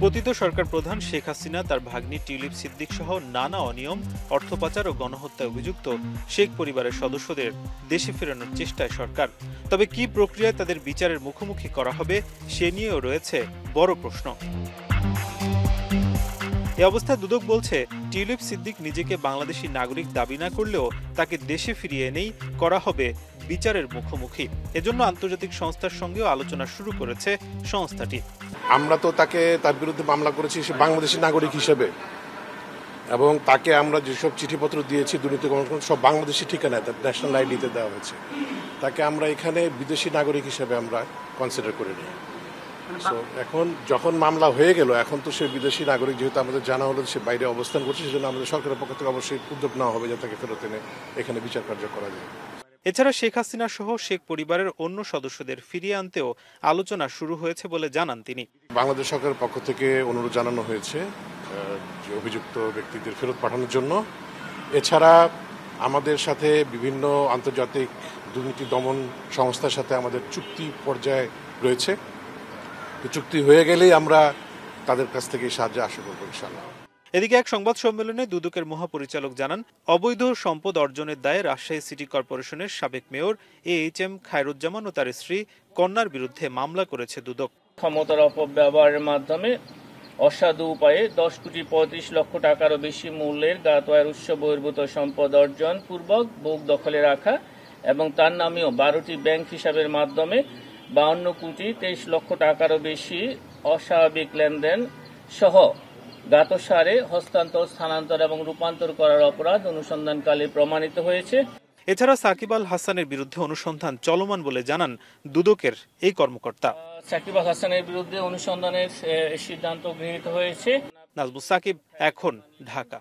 পতিত সরকার প্রধান শেখ হাসিনা তার ভাগ্নি টিউলিপ সিদ্দিক সহ নানা অনিয়ম, অর্থ পাচার ও গণহত্যায় অভিযুক্ত শেখ পরিবারের সদস্যদের দেশে ফেরানোর চেষ্টায় সরকার। তবে কি প্রক্রিয়ায় তাদের বিচারের মুখোমুখি করা হবে সে নিয়েও রয়েছে বড় প্রশ্ন। এ অবস্থায় দুদক বলছে, টিউলিপ সিদ্দিক নিজেকে বাংলাদেশি নাগরিক দাবি না করলেও তাকে দেশে ফিরিয়ে এনেই করা হবে বিচারের মুখোমুখি। এজন্য আন্তর্জাতিক সংস্থার সঙ্গেও আলোচনা শুরু করেছে সংস্থাটি। আমরা তো তার বিরুদ্ধে মামলা করেছি সে বাংলাদেশি নাগরিক হিসেবে, এবং তাকে আমরা যেসব চিঠিপত্র দিয়েছি দুর্নীতি কমিশন সব বাংলাদেশি ঠিকানায় তার ন্যাশনাল আইডিতে দেওয়া হয়েছে। তাকে আমরা এখানে বিদেশি নাগরিক হিসেবে আমরা কনসিডার করে নিই। সো এখন যখন মামলা হয়ে গেল, এখন তো সে বিদেশি নাগরিক, যেহেতু আমাদের জানা হলো সে বাইরে অবস্থান করছে, সেজন্য আমাদের সরকারের পক্ষ থেকে অবশ্যই উদ্যোগ নেওয়া হবে যাতে তাকে ফেরত এনে এখানে বিচার কার্য করা যায়। এছাড়া শেখ হাসিনা সহ শেখ পরিবারের অন্য সদস্যদের ফিরিয়ে আনতেও আলোচনা শুরু হয়েছে বলে জানান তিনি। বাংলাদেশ সরকারের পক্ষ থেকে অনুরোধ জানানো হয়েছে যে অভিযুক্ত ব্যক্তিদের ফেরত পাঠানোর জন্য। এছাড়া আমাদের সাথে বিভিন্ন আন্তর্জাতিক দুর্নীতি দমন সংস্থার সাথে আমাদের চুক্তি পর্যায়ে রয়েছে। চুক্তি হয়ে গেলেই আমরা তাদের কাছ থেকে সাহায্য আশা করব ইনশাআল্লাহ। এদিকে এক সংবাদ সম্মেলনে দুদকের মহাপরিচালক জানান, অবৈধ সম্পদ অর্জনের দায়ে রাজশাহী সিটি কর্পোরেশনের সাবেক মেয়র AHM খায়রুজ্জামান ও তার স্ত্রী কন্যার বিরুদ্ধে মামলা করেছে দুদক। ক্ষমতার অপব্যবহারের মাধ্যমে অসাধু উপায়ে 10,35,00,000 টাকারও বেশি মূল্যের জ্ঞাত আয়ের উৎস বহির্ভূত সম্পদ অর্জন পূর্বক বুক দখলে রাখা এবং তার নামেও 12টি ব্যাংক হিসাবের মাধ্যমে 52,23,00,000 টাকারও বেশি অস্বাভাবিক লেনদেন সহ জ্ঞাতসারে হস্তান্তর, স্থানান্তর এবং রূপান্তর করার অপরাধ অনুসন্ধানকালে প্রমাণিত হয়েছে। এছাড়া সাকিব আল হাসানের বিরুদ্ধে অনুসন্ধান চলমান বলে জানান দুদকের এই কর্মকর্তা। সাকিব আল হাসানের বিরুদ্ধে অনুসন্ধানের সিদ্ধান্ত গৃহীত হয়েছে। নাজমুস সাকিব, এখন, Dhaka.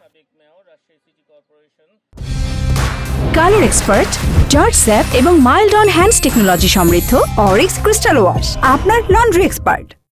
Colour expert, George sap এবং মাইল্ড অন হ্যান্ডস টেকনোলজি সমৃদ্ধ অরিক্স ক্রিস্টাল ওয়াশ আপনার লন্ড্রি এক্সপার্ট।